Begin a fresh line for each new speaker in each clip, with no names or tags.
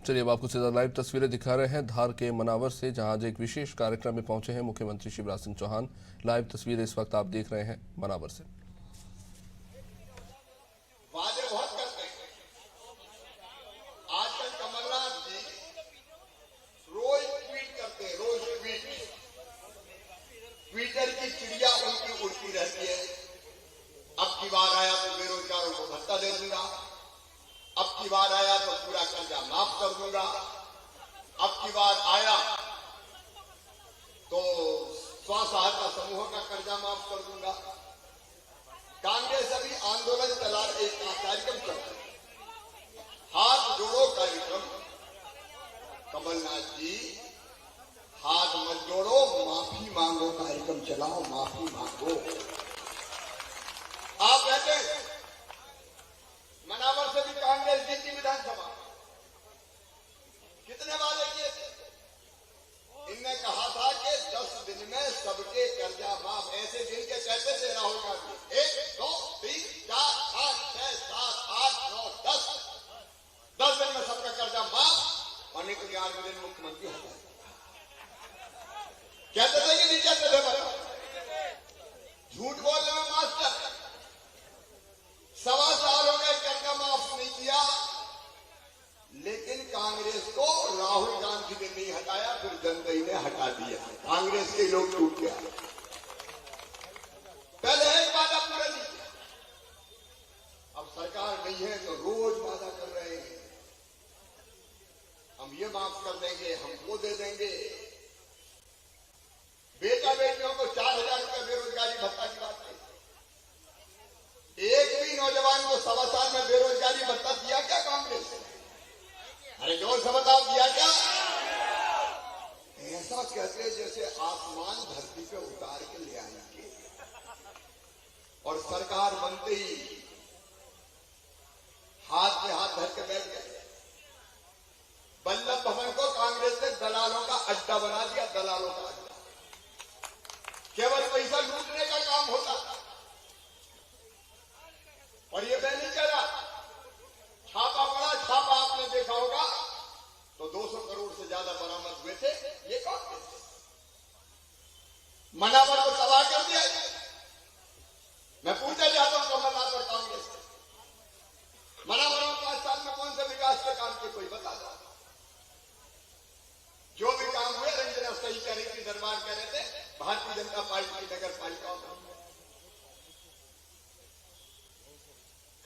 चलिए अब आपको सीधा लाइव तस्वीरें दिखा रहे हैं धार के मनावर से, जहां आज एक विशेष कार्यक्रम में पहुंचे हैं मुख्यमंत्री शिवराज सिंह चौहान। लाइव तस्वीरें इस वक्त आप देख रहे हैं मनावर से।
वादे बहुत करते हैं। आजकल कमलनाथ जी रोज ट्वीट करते हैं, रोज ट्विटर की चिड़िया उनकी उड़ती रहती है। अब की बार आया तो बेरोजगारों को भत्ता दे दूंगा, अब की बार आया तो पूरा कर्जा माफ कर दूंगा, अब की बार आया तो स्व सहायता समूहों का कर्जा माफ कर दूंगा। कांग्रेस अभी आंदोलन चला एक कार्यक्रम कर रही है, हाथ जोड़ो कार्यक्रम। कमलनाथ जी हाथ मत जोड़ो, माफी मांगो कार्यक्रम चलाओ, माफी मांगो। आप कहते हैं मनावर से भी कांग्रेस जीती विधानसभा, कितने वादे किए थे? इनने कहा था कि 10 दिन में सबके कर्जा माफ। ऐसे दिन के कहते थे राहुल गांधी, 1 2 3 4 5 6 7 8 9 10 दिन में सबका कर्जा माफ। और नहीं तो 11वें दिन मुख्यमंत्री हो जाए। कहते थे कि नहीं कहते थे? झूठ बोलने में मास्टर। 1.25 साल हो गए कर्जा माफ नहीं किया, लेकिन कांग्रेस को राहुल गांधी ने नहीं हटाया, फिर जनता ने हटा दिया। कांग्रेस के लोग टूट गया। पहले एक वादा पूरा नहीं किया, अब सरकार नहीं है तो रोज वादा कर रहे हैं, हम ये माफ कर देंगे, हम वो दे देंगे। बेटा बेटियों को 4,000 रुपए बेरोजगारी भत्ता की बात नहीं। एक भी नौजवान को 1.25 साल में बेरोजगारी भत्ता दिया क्या कांग्रेस ने? अरे जोर से बताओ, दिया क्या? ऐसा कहते जैसे आसमान धरती पे उतार के ले आएंगे। और सरकार बनते ही हाथ में हाथ धर के बैठ गए। वल्लभ भवन को कांग्रेस ने दलालों का अड्डा बना दिया, दलालों का अड्डा। केवल पैसा लूटने का काम होता था। और ये मैं नहीं कह रहा, छापा पड़ा, छापा आपने देखा होगा तो 200 करोड़ से ज्यादा बरामद हुए थे। ये कौन थे? मनावर को तबाह कर दिया। मैं पूछना चाहता हूं कमलनाथ और कांग्रेस से, मनावर में 5 साल में कौन से विकास के काम के कोई बता दो। जो भी काम हुए, रंजना सही कह रही थी, दरबार कह रहे थे, भारतीय जनता पार्टी की नगर पालिका।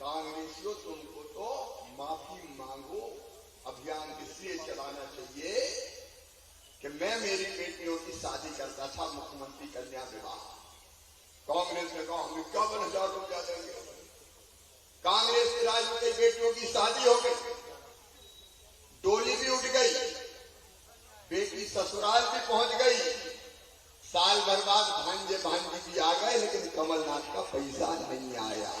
कांग्रेसियों, तुमको तो माफी मांगो अभियान इसलिए चलाना चाहिए कि मैं मेरी बेटियों की शादी करता था, मुख्यमंत्री कन्या विवाह। कांग्रेस ने कहा हम 51,000 रुपया देंगे। कांग्रेस के राज में कई बेटियों की शादी हो गई, डोली भी उठ गई, बेटी ससुराल भी पहुंच गई, साल भर बाद भांजे भांजी भी आ गए, लेकिन कमलनाथ का पैसा नहीं आया।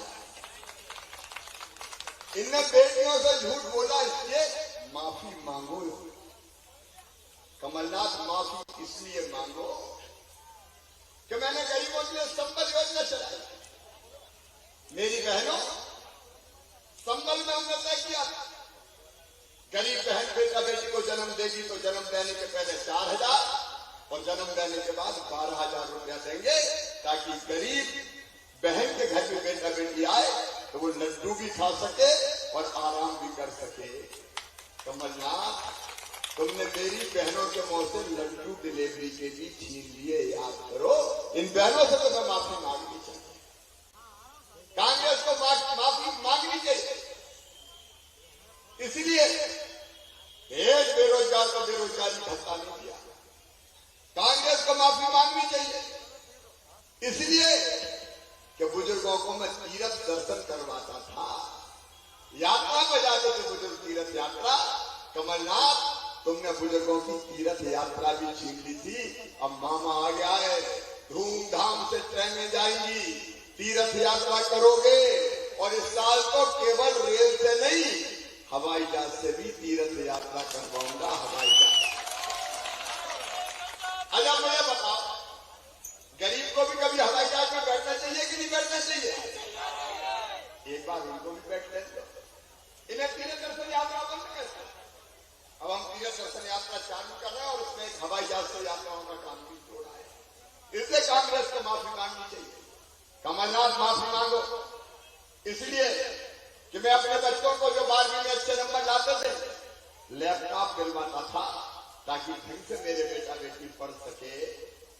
इनने बेटियों से झूठ बोला, इसलिए माफी मांगो। कमलनाथ माफी इसलिए मांगो कि मैंने गरीबों के लिए संबल योजना चलाई। मेरी बहनों, संबल में हमने तय किया था, गरीब बहन बेटा बेटी को जन्म देगी तो जन्म देने के पहले 4,000 और जन्म देने के बाद 12,000 रुपया देंगे, ताकि गरीब बहन के घर में बेटा बेटी आए तो वो लड्डू भी खा सके और आराम भी कर सके। कमलनाथ, तुमने मेरी बहनों के मुंह से लड्डू डिलीवरी के भी छीन लिए, याद करो। इन बहनों से तो मैं माफी मांगनी चाहिए, कांग्रेस को माफी मांगनी चाहिए। इसलिए एक बेरोजगार को बेरोजगारी भत्ता नहीं दिया, कांग्रेस को माफी मांगनी चाहिए। इसलिए कि बुजुर्गों को मैं तीर्थ दर्शन करवाता था, यात्रा में जाते थे बुजुर्ग, तीर्थ यात्रा। कमलनाथ, तुमने बुजुर्गों की तीर्थ यात्रा भी छीन ली थी। अब मामा आ गया है, धूमधाम से ट्रेनें जाएंगी, तीर्थ यात्रा करोगे। और इस साल तो केवल रेल से नहीं, हवाई जहाज से भी तीर्थ यात्रा करवाऊंगा, हवाई जहाज। अच्छा मुझे बताओ, गरीब को भी कभी हवाई जहाज में बैठना चाहिए कि नहीं बैठना चाहिए? एक बार उनको भी बैठ लेते, इन्हें तीर्थ दर्शन यात्रा बंद कैसे? तीर्थ दर्शन यात्रा चालू कर रहे हैं और उसमें एक हवाई जहाज से यात्राओं का काम भी जोड़ा है। इसलिए कांग्रेस को माफी मांगनी चाहिए। कमलनाथ माफी मांगो, इसलिए कि मैं अपने बच्चों को जो 12वीं में अच्छे नंबर लाते थे लैपटॉप दिलवाता था ताकि ढंग से मेरे बेटा बेटी पढ़ सके।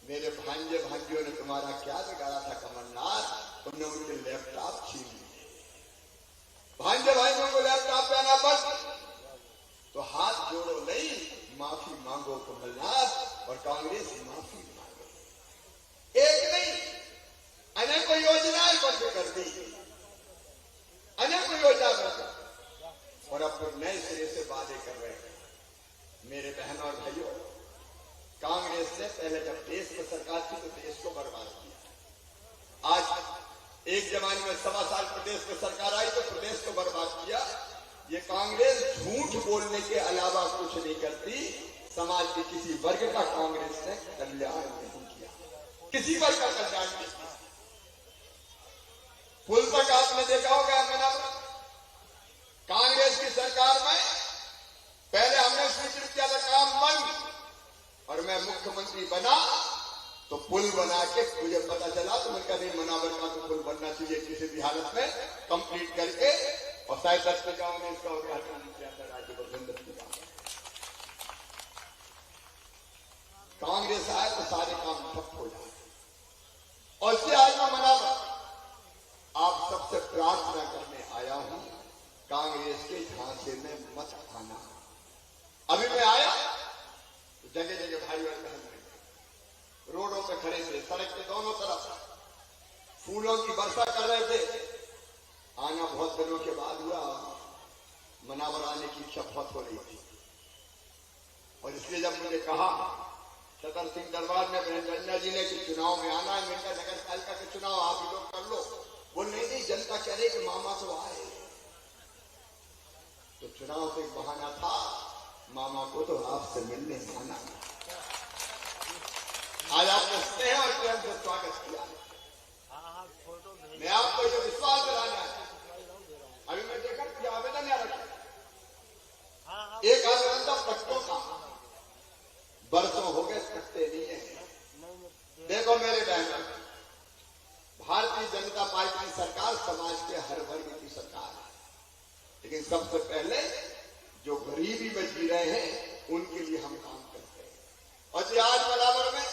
मेरे भांजे भांजियों ने तुम्हारा क्या बिगाड़ा था कमलनाथ, तुमने उनके लैपटॉप छीन लिए। भांजे भाइयों को लैपटॉप देना बंद, तो हाथ जोड़ो नहीं, माफी मांगो कमलनाथ और कांग्रेस माफी मांगो। एक नहीं अनेकों योजनाएं बंद कर दी, अनेकों योजना बंद, और अब फिर नए सिरे से वादे कर रहे हैं। मेरे बहनों और भाइयों, कांग्रेस ने पहले जब देश की सरकार थी तो देश को बर्बाद किया। आज एक जमाने में 1.25 साल प्रदेश में सरकार आई तो प्रदेश को बर्बाद किया। ये कांग्रेस झूठ बोलने के अलावा कुछ नहीं करती। समाज के किसी वर्ग का कांग्रेस ने कल्याण नहीं किया, किसी वर्ग का कल्याण नहीं किया। पुल तक आपने देखा होगा मनावर, कांग्रेस की सरकार में पहले हमने स्वीकृत किया था काम बंद, और मैं मुख्यमंत्री बना तो पुल बना के मुझे पता चला तो मैंने कहा नहीं, मनावर का तो पुल बनना चाहिए किसी भी हालत में, कंप्लीट करके। और शायद 10 में गाँव में इसका उद्घाटन किया था राज्यवर्धन दत्त का। कांग्रेस आए तो सारे काम ठप हो जाए। और इससे आज मैं मनावर आप सबसे प्रार्थना करने आया हूं, कांग्रेस के झांसे में मत आना। अभी मैं आया तो जगह जगह भाई और बहन रोडों पे खड़े थे, सड़क के दोनों तरफ फूलों की वर्षा कर रहे थे। आना बहुत दिनों के बाद हुआ, मनावर आने की इच्छा बहुत हो रही थी। और इसलिए जब मुझे कहा छतर सिंह दरबार में बहन रंजना जी ने कि चुनाव में आना है, मैंने कहा नगर पालिका के चुनाव आप ही लोग कर लो। वो नहीं, जनता कह रही कि मामा तो आए। तो चुनाव से एक बहाना था, मामा को तो आपसे मिलने आना। आज आपने स्नेह और प्रेम से स्वागत किया। मैं आपको ये विश्वास दिलाना है। अभी मैं देखा कि आवेदन यहाँ रखा, एक आवेदन था पट्टों का, बरसों हो गए पट्टे नहीं है। देखो मेरे बहनों, भारतीय जनता पार्टी की सरकार समाज के हर वर्ग की सरकार है, लेकिन सबसे पहले जो गरीबी में जी रहे हैं उनके लिए हम काम करते हैं। और जी आज बराबर में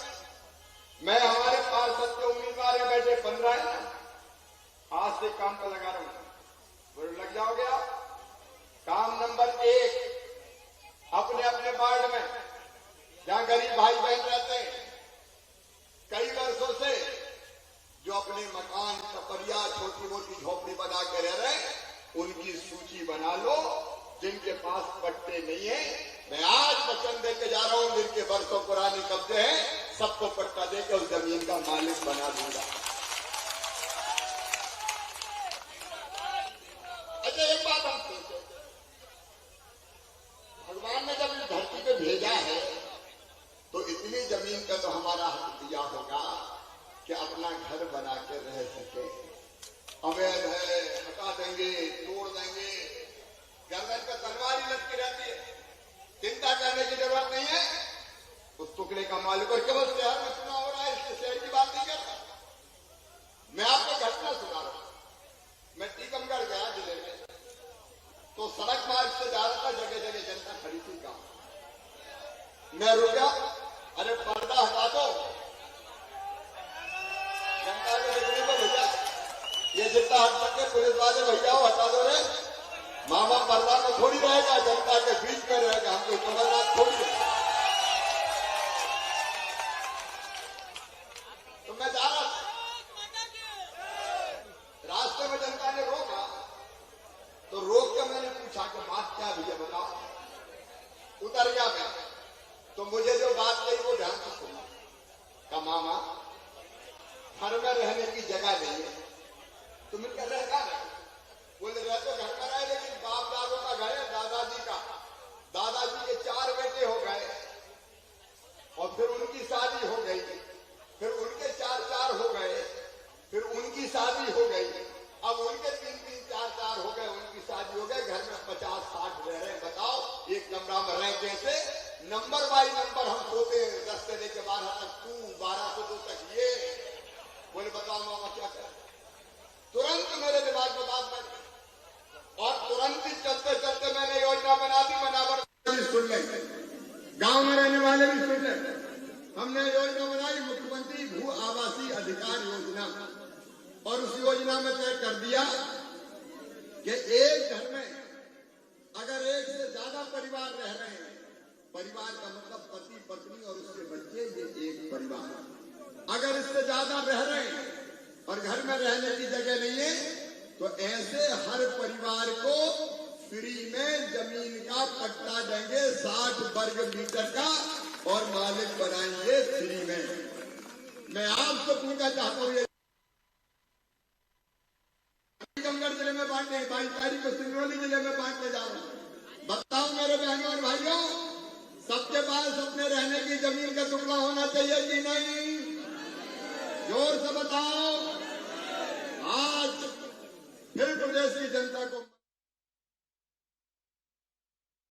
मैं हमारे पार्षद के उम्मीदवार है बैठे 15 है, आज से काम पर लगा रहा हूं, लग जाओगे आप। काम नंबर 1, अपने अपने वार्ड में जहां गरीब भाई बहन रहते हैं कई वर्षों से, जो अपने मकान टपरिया छोटी मोटी झोपड़ी बना के रह रहे हैं, उनकी सूची बना लो। जिनके पास पट्टे नहीं है, मैं आज वचन देके जा रहा हूं, जिनके वर्षों पुराने कब्जे हैं सबको पट्टा देकर उस जमीन का मालिक बना दूंगा। अच्छा एक बात हम सोचो, भगवान ने जब इस धरती पे भेजा है तो इतनी जमीन का तो हमारा हक दिया होगा कि अपना घर बना के रह सके। अवैध है हटा देंगे, तोड़ देंगे, गर्दन पर तलवार ही लटकी रहती है, चिंता करने की जरूरत नहीं है। उस टुकड़े का मालिक, और केवल शहर में चुनाव हो रहा है इसलिए शहर की बात नहीं करता। मैं आपको घटना सुना रहा हूं। मैं टीकमगढ़ गया जिले में, तो सड़क मार्ग से जा रहा था, जगह जगह जनता खड़ी थी। गांव मैं रुका, अरे पर्दा हटा दो, जनता को देखने को भैया, ये जितना हट सके पुलिस वाले भैया हो हटा दो रे। मामा पर्दा में थोड़ी रहेगा, जनता के बीच में रहेगा, हमको कमलनाथ थोड़ी है। तो मैं जा रहा था, रास्ते में जनता ने रोका, तो रोक के मैंने पूछा कि बात क्या भैया बताओ। उतर गया मैं, तो मुझे जो बात कही वो ध्यान से सुना। का मामा घर में रहने की जगह नहीं है, तुम इनका रहता है। बोले रह तो घर में रहे, लेकिन बाप दादों का घर है, दादाजी का। दादाजी के 4 बेटे हो गए और फिर उनकी शादी हो गई, फिर उनके 4 हो गए, फिर उनकी शादी हो गई, अब उनके 3 4 हो गए, उनकी शादी हो गए, घर में 50-60 रह रहे। बताओ, एक कमरा में रैंके से नंबर बाई नंबर हम सोते हैं 10 से लेके 12 तक तू, 12 से 2 तक ये। बोले बताओ मामा क्या करें? तुरंत मेरे दिमाग में बात बन गई और तुरंत ही चलते चलते मैंने योजना बना दी। मनावर भी सुन ले, गांव में रहने वाले भी सुन ले। हमने योजना बनाई मुख्यमंत्री भू आवासीय अधिकार योजना, और उस योजना में तय कर दिया कि एक घर में अगर एक से ज्यादा परिवार रह रहे हैं, परिवार का मतलब पति पत्नी और उसके बच्चे, ये एक परिवार। अगर इससे ज्यादा रह रहे हैं और घर में रहने की जगह नहीं है, तो ऐसे हर परिवार को फ्री में जमीन का पट्टा देंगे 60 वर्ग मीटर का, और मालिक बनाएंगे फ्री में। मैं आपसे पूछना चाहता हूँ, टीकमगढ़ जिले में बांटने, 22 तारीख को सिंगरौली जिले में बांटने जा रहा हूं। बताओ मेरे बहनों और भाइयों, सबके पास अपने रहने की जमीन का टुकड़ा होना चाहिए कि नहीं? जोर से बताओ। आज फिर प्रदेश की जनता को